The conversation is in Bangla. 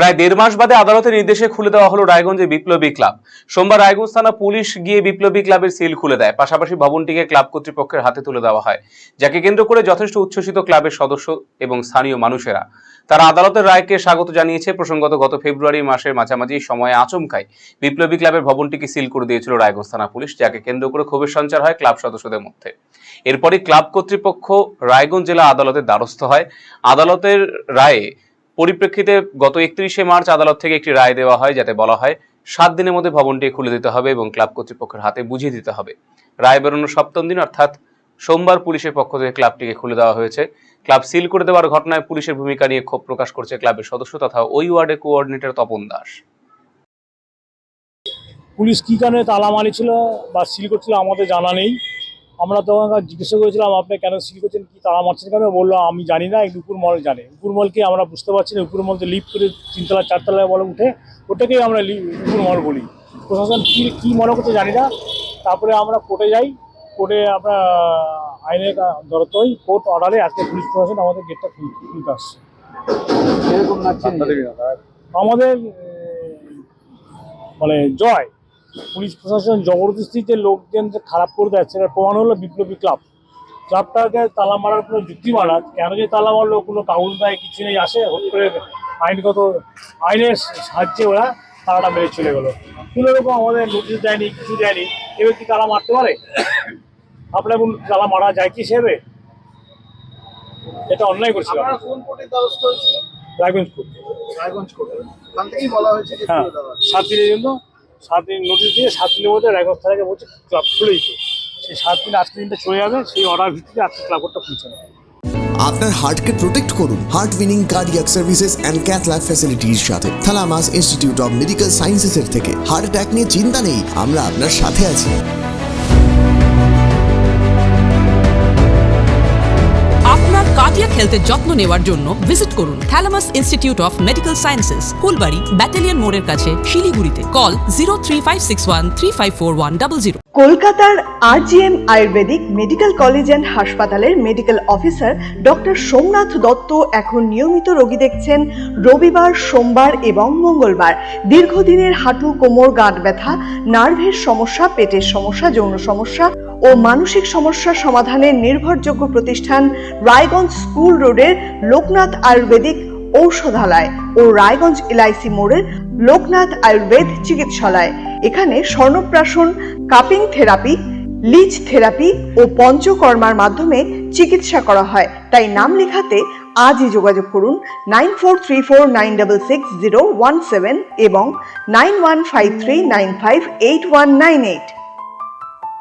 প্রায় 1.5 মাস বাদে আদালতের নির্দেশে খুলে দেওয়া হলো রায়গঞ্জে বিপ্লবী ক্লাব। সোমবার রায়গঞ্জ থানা পুলিশ গিয়ে বিপ্লবী ক্লাবের সিল খুলে দেয়। পাশাপাশি ভবনটিকে ক্লাব কর্তৃপক্ষের হাতে তুলে দেওয়া হয়, যাকে কেন্দ্র করে যথেষ্ট উচ্ছ্বসিত ক্লাবের সদস্য এবং স্থানীয় মানুষেরা। তারা আদালতের রায়কে স্বাগত জানিয়েছে। প্রসঙ্গত, গত ফেব্রুয়ারি মাসের মাঝামাঝি সময়ে আচমকাই বিপ্লবী ক্লাবের ভবনটিকে সিল করে দিয়েছিল রায়গঞ্জ থানা পুলিশ, যাকে কেন্দ্র করে ক্ষোভের সঞ্চার হয় ক্লাব সদস্যদের মধ্যে। এরপরই ক্লাব কর্তৃপক্ষ রায়গঞ্জ জেলা আদালতের দ্বারস্থ হয়। আদালতের রায়ে পরিপ্রেক্ষিতে গত 31শে মার্চ আদালত থেকে একটি রায় দেওয়া হয়, যাতে বলা হয় 7 দিনের মধ্যে ভবনটি খুলে দিতে হবে এবং ক্লাব কর্তৃপক্ষের হাতে বুঝিয়ে দিতে হবে। রায় বেরোনোর 7ম দিন অর্থাৎ সোমবার পুলিশের পক্ষ থেকে ক্লাবটিকে খুলে দেওয়া হয়েছে। ক্লাব সিল করে দেওয়ার ঘটনায় পুলিশের ভূমিকা নিয়ে ক্ষোভ প্রকাশ করছে ক্লাবের সদস্য তথা ওই ওয়ার্ডের কোঅর্ডিনেটর তপন দাস। পুলিশ কি কারণে তালা মারিছিল বা সিল করছিল আমাদের জানা নেই। আমরা তখন জিজ্ঞাসা করেছিলাম, আপনি কেন সিল করছেন, কি তালা মারছেন কেন? বললো আমি জানি না, উপর মল জানে। উপর মলকে আমরা বুঝতে পারছি না, উপর মলতে লিফট করে 3তলা 4তলায় বলে উঠে, ওটাকেই আমরা উপর মল বলি। প্রশাসন কি মনে করতে জানি না। তারপরে আমরা কোর্টে যাই, কোর্টে আমরা আইনের ধরতে হই। কোর্ট অর্ডারে আজকে পুলিশ প্রশাসন আমাদের গেটটা খুলতে আসছে। আমাদের মানে জয়, পুলিশ প্রশাসন জবরদস্তিতে লোকজনকে খারাপ করে দেয়, সেটার প্রমাণ হলো বিপ্লবী ক্লাবটাকে তালা মারার কোনো যুক্তি মানা। কেন যে তালা মারলো, কোনো কাগজ দেয় কিছু নেই, আসে হুট করে আইনের সাহায্যে ওরা তালাটা মেরে চলে গেলো। কোনো রকম আমাদের নোটিশ দেয়নি, কিছু দেয়নি। এবার কি তালা মারতে পারে? আপনার কোন তালা মারা যায় কি সেবে? এটা অন্যায় করছিল। রায়গঞ্জ কোর্ট। হ্যাঁ, 7 দিনের জন্য 7 দিন নোটিশ দিয়ে 7 দিনের মধ্যে রায়গঞ্জ থানাকে বলছে ক্লাব খুলে দিতে। সেই 7 দিন আজকে দিনটা চলে যাবে, সেই অর্ডার ভিত্তিতে আজকে ক্লাবটা খুলছে না। আপনার হার্টকে প্রোটেক্ট করুন heart winning cardiac services and cath lab ফ্যাসিলিটির সাথে। থালামাস ইনস্টিটিউট অফ মেডিকেল সায়েন্সেসের থেকে। হার্ট অ্যাটাক নিয়ে চিন্তা নেই, আমরা আপনার সাথে আছি। আপনার কার্ডিয়াক হেলথের যত্ন নেওয়ার জন্য ভিজিট করুন Thalamus Institute of Medical Sciences, Phulbari, battalion মোড়ের কাছে, শিলিগুড়িতে। কল 0356135410। কলকাতার RGM Ayurvedic medical college and হাসপাতালের medical officer doctor Somnath Dutta এখন নিয়মিত রোগী দেখছেন রবিবার, সোমবার এবং মঙ্গলবার। দীর্ঘদিনের হাঁটু, কোমর, গাঁট ব্যথা, নার্ভের সমস্যা, পেটের সমস্যা, যৌন সমস্যা ও মানসিক সমস্যার সমাধানের নির্ভরযোগ্য প্রতিষ্ঠান রায়গঞ্জ স্কুল রোডের লোকনাথ আয়ুর্বেদিক ঔষধালয় ও রায়গঞ্জ LIC মোড়ের লোকনাথ আয়ুর্বেদ চিকিৎসালয়। এখানে স্বর্ণপ্রাশন, কাপিং থেরাপি, লিচ থেরাপি ও পঞ্চকর্মার মাধ্যমে চিকিৎসা করা হয়। তাই নাম লেখাতে আজই যোগাযোগ করুন 9434966017 এবং 9153958198।